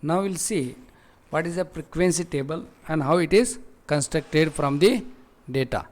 Now we'll see what is a frequency table and how it is constructed from the data.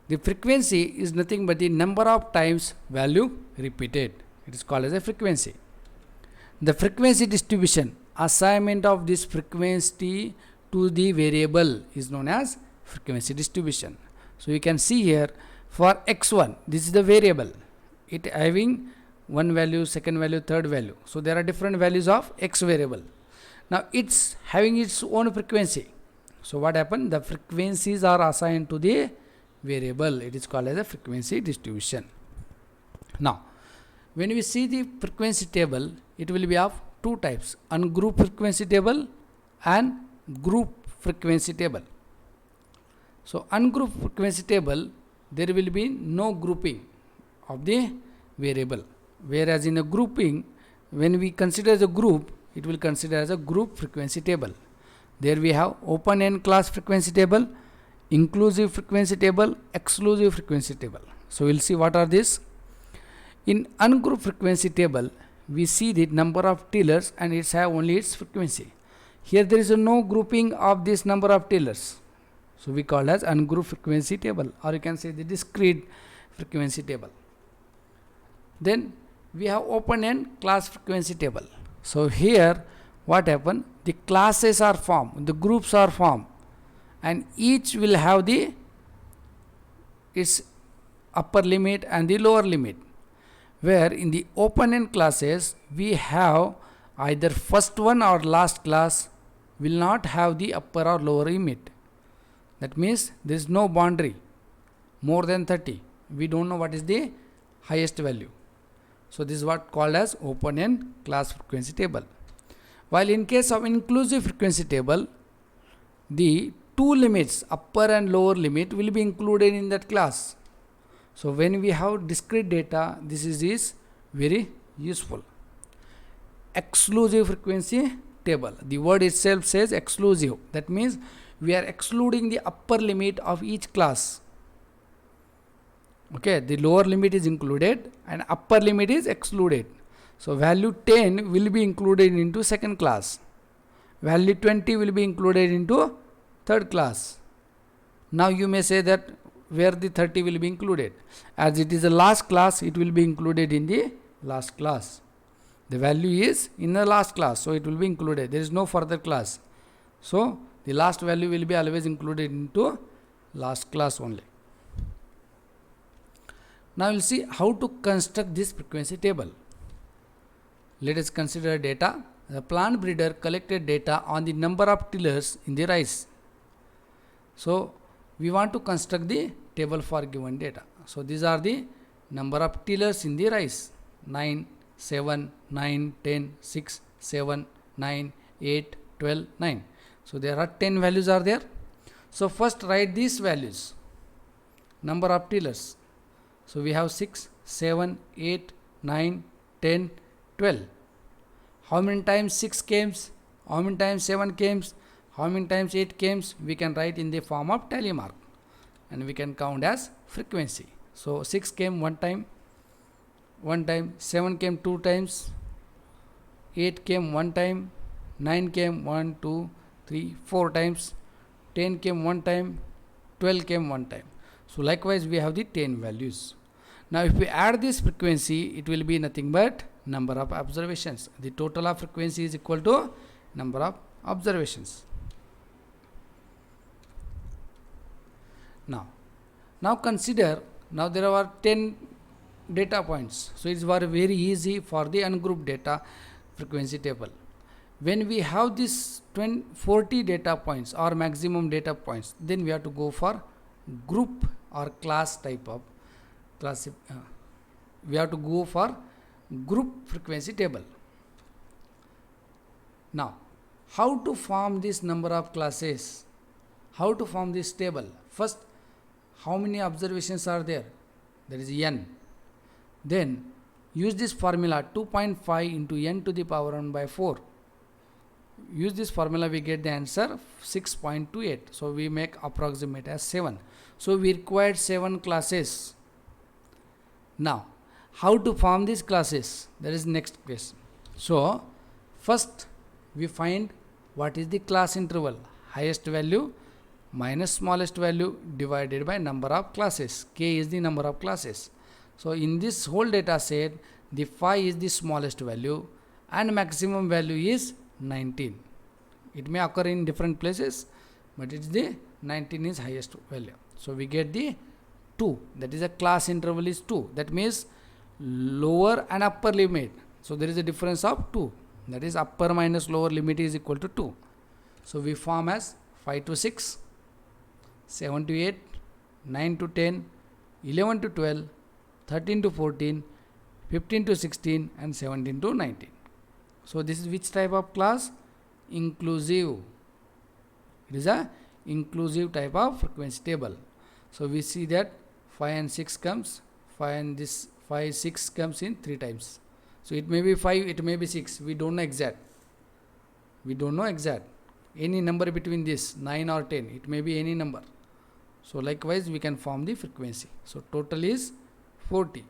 The frequency is nothing but the number of times value repeated. It is called as a frequency. The frequency distribution, assignment of this frequency to the variable is known as frequency distribution. So you can see here for x1, this is the variable. It having one value, second value, third value. So there are different values of x variable. Now it's having its own frequency. So what happened? The frequencies are assigned to the variable. It is called as a frequency distribution. Now when we see the frequency table, it will be of two types: ungrouped frequency table and group frequency table. So ungrouped frequency table, there will be no grouping of the variable, whereas in a grouping, when we consider the group, it will consider as a group frequency table. There we have open end class frequency table, inclusive frequency table, exclusive frequency table. So we'll see what are these. In ungrouped frequency table, we see the number of tellers and it's have only its frequency. Here there is no grouping of this number of tellers. So we call as ungrouped frequency table, or you can say the discrete frequency table. Then we have open end class frequency table. So here what happened? The classes are formed, the groups are formed, and each will have the its upper limit and the lower limit. Where in the open end classes we have either first one or last class will not have the upper or lower limit. That means there is no boundary more than 30. We don't know what is the highest value. So this is what called as open end class frequency table. While in case of inclusive frequency table, the two limits, upper and lower limit, will be included in that class. So when we have discrete data, this is very useful. Exclusive frequency table. The word itself says exclusive. That means we are excluding the upper limit of each class. Okay, the lower limit is included and upper limit is excluded. So value 10 will be included into second class. Value 20 will be included into third class. Now you may say that where the 30 will be included. As it is the last class, it will be included in the last class. The value is in the last class, so it will be included. There is no further class. So the last value will be always included into last class only. Now we'll see how to construct this frequency table. Let us consider data. The plant breeder collected data on the number of tillers in the rice. So we want to construct the table for given data. So these are the number of tillers in the rice: 9, 7, 9, 10, 6, 7, 9, 8, 12, 9. So there are 10 values are there. So first write these values, number of tillers. So we have 6, 7, 8, 9, 10, 12. How many times 6 came? How many times 7 came? How many times 8 came? We can write in the form of tally mark, and we can count as frequency. So 6 came one time, 7 came 2 times, 8 came 1 time, 9 came 1, 2, 3, 4 times, 10 came 1 time, 12 came 1 time. So likewise we have the 10 values. Now if we add this frequency, it will be nothing but number of observations. The total of frequency is equal to number of observations. Now consider, now there are 10 data points. So it is very easy for the ungrouped data frequency table. When we have this 40 data points or maximum data points, then we have to go for group or class type of class. We have to go for group frequency table. Now how to form this number of classes? How to form this table? First, how many observations are there? There is n. Then use this formula 2.5 into n to the power 1 by 4. Use this formula, we get the answer 6.28. So we make approximate as 7. So we required 7 classes. Now how to form these classes? That is next question. So first we find what is the class interval, highest value minus smallest value divided by number of classes. K is the number of classes. So in this whole data set, the 5 is the smallest value and maximum value is 19. It may occur in different places, but it's the 19 is highest value. So we get the 2, that is a class interval is 2. That means lower and upper limit. So there is a difference of 2. That is upper minus lower limit is equal to 2. So we form as 5 to 6, 7 to 8, 9 to 10, 11 to 12, 13 to 14, 15 to 16 and 17 to 19. So this is which type of class? Inclusive. It is a inclusive type of frequency table. So we see that 5 and 6 comes, 5 and this 5, 6 comes in 3 times. So it may be 5, it may be 6. We don't know exact. We don't know exact. Any number between this 9 or 10, it may be any number. So likewise we can form the frequency. So total is 40.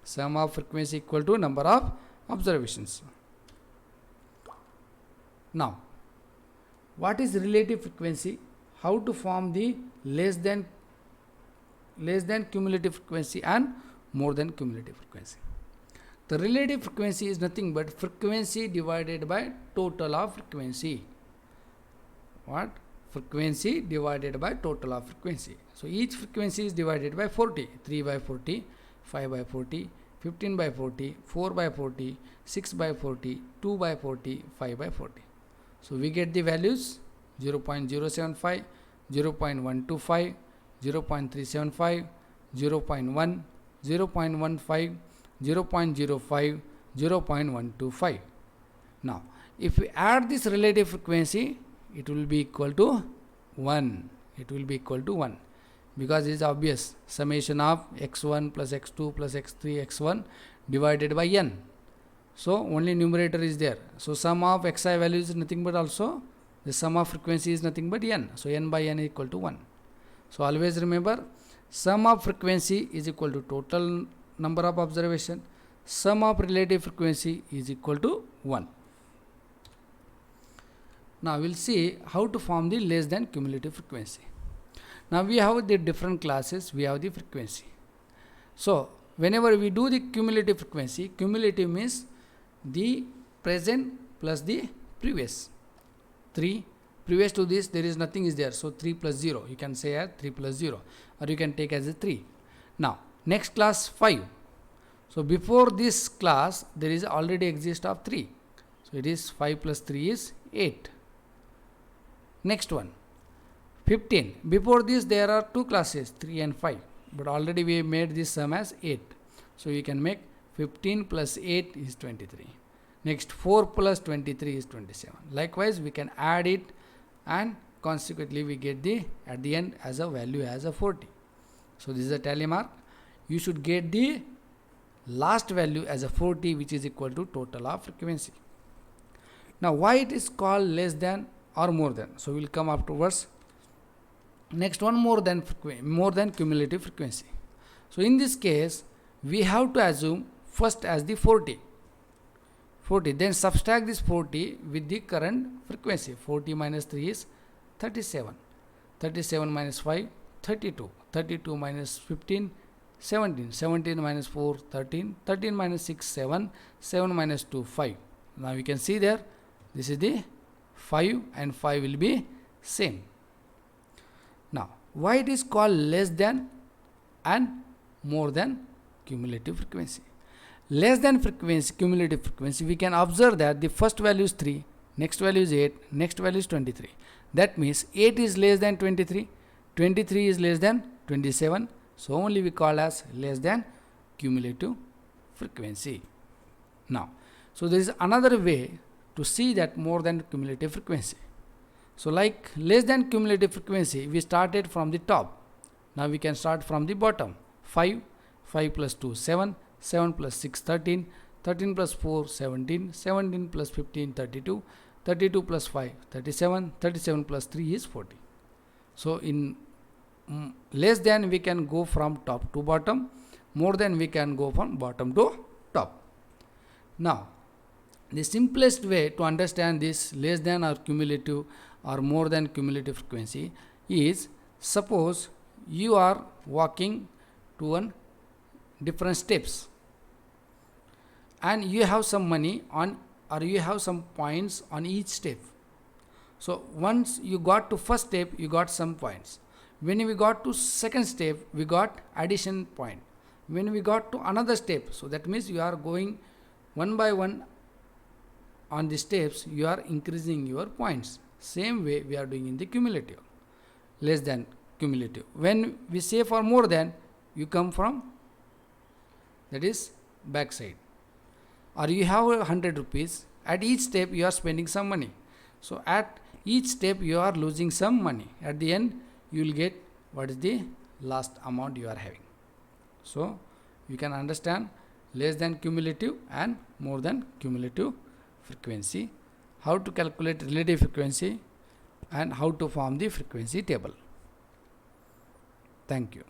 Sum of frequency equal to number of observations. Now, what is relative frequency? How to form the less than cumulative frequency and more than cumulative frequency? The relative frequency is nothing but frequency divided by total of frequency. What? Frequency divided by total of frequency. So each frequency is divided by 40. 3 by 40, 5 by 40, 15 by 40, 4 by 40, 6 by 40, 2 by 40, 5 by 40. So we get the values 0.075, 0.125, 0.375, 0.1, 0.15, 0.05, 0.125. Now, if we add this relative frequency, it will be equal to 1. It will be equal to 1 because it is obvious. Summation of x1 plus x2 plus x3 x1 divided by n. So only numerator is there. So sum of xi value is nothing but also the sum of frequency is nothing but n. So n by n is equal to 1. So always remember, sum of frequency is equal to total number of observation. Sum of relative frequency is equal to 1. Now we'll see how to form the less than cumulative frequency. Now we have the different classes, we have the frequency. So whenever we do the cumulative frequency, cumulative means the present plus the previous. 3, previous to this there is nothing is there, so 3 plus 0, you can say as 3 plus 0 or you can take as a 3. Now next class 5. So before this class there is already exist of 3. So it is 5 plus 3 is 8. Next one 15. Before this there are 2 classes 3 and 5, but already we made this sum as 8. So you can make 15 plus 8 is 23. Next 4 plus 23 is 27. Likewise we can add it and consequently we get the at the end as a value as a 40. So this is a tally mark. You should get the last value as a 40, which is equal to total of frequency. Now why it is called less than or more than? So we will come afterwards. Next one, more than cumulative frequency. So in this case we have to assume first as the 40, then subtract this 40 with the current frequency. 40 minus 3 is 37, 37 minus 5 32, 32 minus 15 17, 17 minus 4 13, 13 minus 6 7, 7 minus 2 5. Now you can see there this is the 5 and 5 will be same. Now why it is called less than and more than cumulative frequency? Less than frequency, cumulative frequency, we can observe that the first value is 3, next value is 8, next value is 23. That means 8 is less than 23, 23 is less than 27. So only we call as less than cumulative frequency. Now, so there is another way to see that more than cumulative frequency. So like less than cumulative frequency, we started from the top. Now we can start from the bottom. 5, 5 plus 2 7, 7 plus 6 13, 13 plus 4 17, 17 plus 15 32, 32 plus 5 37, 37 plus 3 is 40. So in less than we can go from top to bottom, more than we can go from bottom to top. Now The simplest way to understand this less than or cumulative or more than cumulative frequency is, suppose you are walking to one different steps and you have some money on, or you have some points on each step. So once you got to first step, you got some points. When we got to second step, we got addition point. When we got to another step, so that means you are going one by one on the steps, you are increasing your points. Same way we are doing in the cumulative, less than cumulative. When we say for more than, you come from, that is back side. Or you have 100 rupees, at each step you are spending some money. So at each step you are losing some money. At the end you will get what is the last amount you are having. So you can understand less than cumulative and more than cumulative frequency, how to calculate relative frequency, and how to form the frequency table. Thank you.